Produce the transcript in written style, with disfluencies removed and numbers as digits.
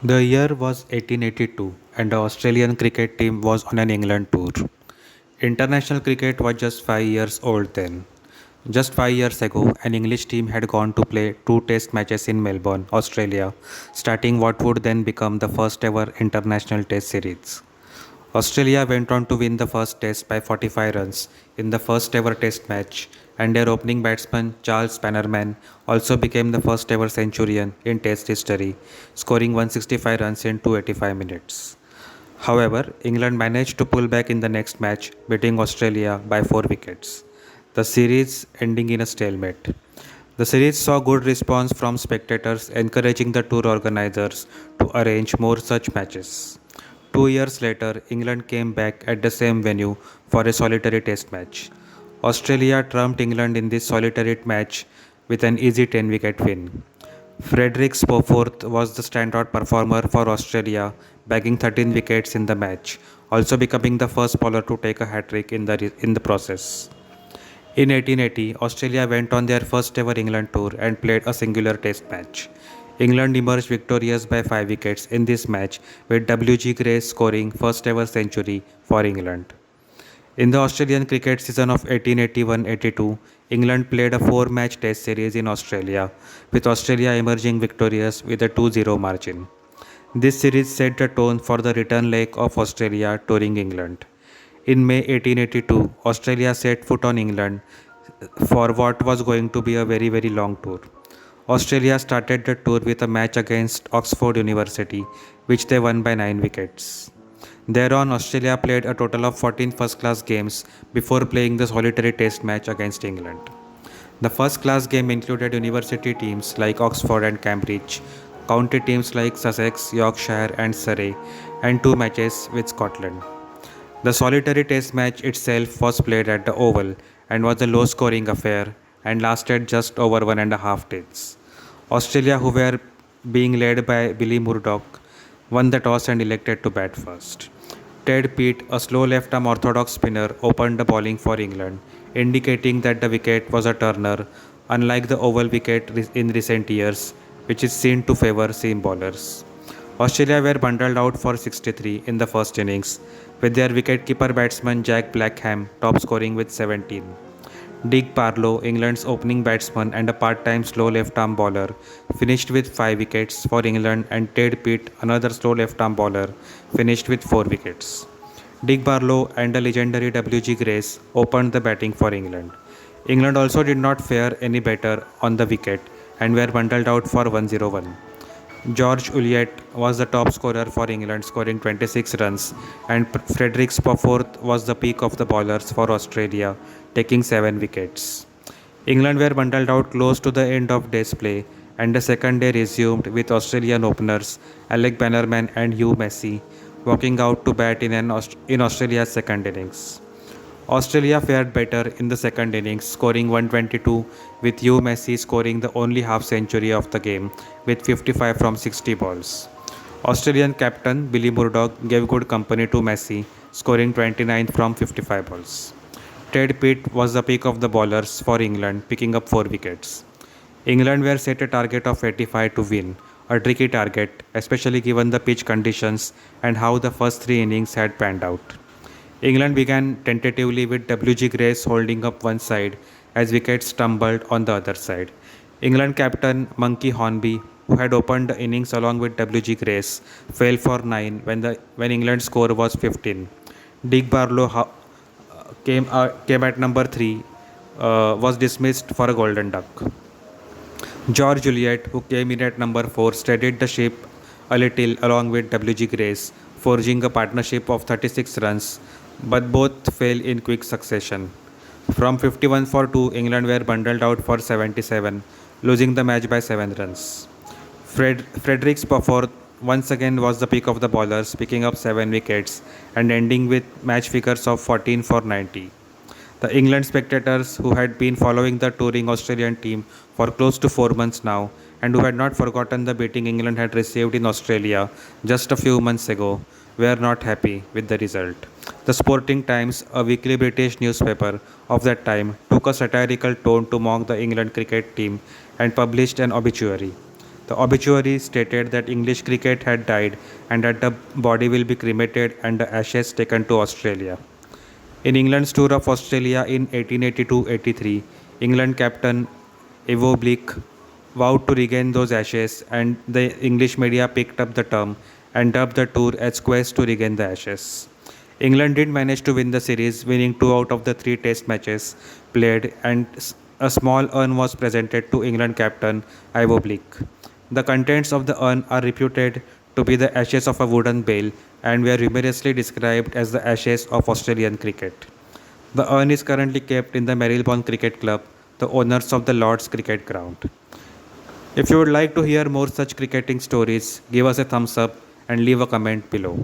The year was 1882 and the Australian cricket team was on an England tour. International cricket was just 5 years old then. Just 5 years ago, an English team had gone to play two test matches in Melbourne, Australia, starting what would then become the first ever international test series. Australia went on to win the first test by 45 runs in the first ever test match, and their opening batsman Charles Bannerman also became the first ever centurion in test history, scoring 165 runs in 285 minutes. However, England managed to pull back in the next match, beating Australia by 4 wickets, the series ending in a stalemate. The series saw good response from spectators, encouraging the tour organizers to arrange more such matches. 2 years later, England came back at the same venue for a solitary test match. Australia trumped England in this solitary match with an easy 10 wicket win. Frederik Spoforth was the standout performer for Australia, bagging 13 wickets in the match, also becoming the first bowler to take a hat trick in the process. In 1880, Australia went on their first ever England tour and played a singular test match. England emerged victorious by 5 wickets in this match, with W.G. Grace scoring first ever century for England. In the Australian cricket season of 1881-82, England played a 4-match test series in Australia, with Australia emerging victorious with a 2-0 margin. This series set the tone for the return leg of Australia touring England. In May 1882, Australia set foot on England for what was going to be a very long tour. Australia started the tour with a match against Oxford University, which they won by 9 wickets. Thereon, Australia played a total of 14 first class games before playing the solitary test match against England. The first class game included university teams like Oxford and Cambridge, county teams like Sussex, Yorkshire, and Surrey, and 2 matches with Scotland. The solitary test match itself was played at the Oval and was a low scoring affair and lasted just over 1.5 days. Australia, who were being led by Billy Murdoch, won the toss and elected to bat first. Ted Peat, a slow left arm orthodox spinner, opened the bowling for England, indicating that the wicket was a turner, unlike the oval wicket in recent years, which is seen to favour seam bowlers. Australia were bundled out for 63 in the first innings, with their wicketkeeper batsman Jack Blackham top scoring with 17. Dick Barlow, England's opening batsman and a part-time slow left-arm bowler, finished with 5 wickets for England, and Ted Pitt, another slow left-arm bowler, finished with 4 wickets. Dick Barlow and the legendary W.G. Grace opened the batting for England. England also did not fare any better on the wicket and were bundled out for 101. George Uliett was the top scorer for England, scoring 26 runs, and Frederik Spoforth was the peak of the bowlers for Australia, taking 7 wickets. England were bundled out close to the end of day's play, and the second day resumed with Australian openers Alec Bannerman and Hugh Massey walking out to bat in Australia's second innings. Australia fared better in the second innings, scoring 122, with Hugh Massey scoring the only half century of the game with 55 from 60 balls. Australian captain Billy Murdoch gave good company to Massey, scoring 29 from 55 balls. Ted Pitt was the peak of the bowlers for England, picking up 4 wickets. England were set a target of 85 to win, a tricky target, especially given the pitch conditions and how the first 3 innings had panned out. England began tentatively with W.G. Grace holding up one side as wickets tumbled on the other side. England captain Monkey Hornby, who had opened the innings along with W.G. Grace, fell for 9 when England's score was 15. Dick Barlow came at number 3, was dismissed for a golden duck. George Juliet, who came in at number 4, steadied the ship a little along with W.G. Grace, forging a partnership of 36 runs, but both fell in quick succession. From 51 for 2, England were bundled out for 77, losing the match by 7 runs. Frederik Spofford once again was the peak of the bowlers, picking up 7 wickets and ending with match figures of 14 for 90. The England spectators, who had been following the touring Australian team for close to 4 months now and who had not forgotten the beating England had received in Australia just a few months ago, were not happy with the result. The Sporting Times, a weekly British newspaper of that time, took a satirical tone to mock the England cricket team and published an obituary. The obituary stated that English cricket had died and that the body will be cremated and the ashes taken to Australia. In England's tour of Australia in 1882-83, England captain Ivo Bleak vowed to regain those ashes, and the English media picked up the term and dubbed the tour as Quest to Regain the Ashes. England did manage to win the series, winning two out of the three test matches played, and a small urn was presented to England captain Ivo Bleak. The contents of the urn are reputed to be the ashes of a wooden bale and were humorously described as the ashes of Australian cricket. The urn is currently kept in the Marylebone Cricket Club, the owners of the Lord's Cricket Ground. If you would like to hear more such cricketing stories, give us a thumbs up and leave a comment below.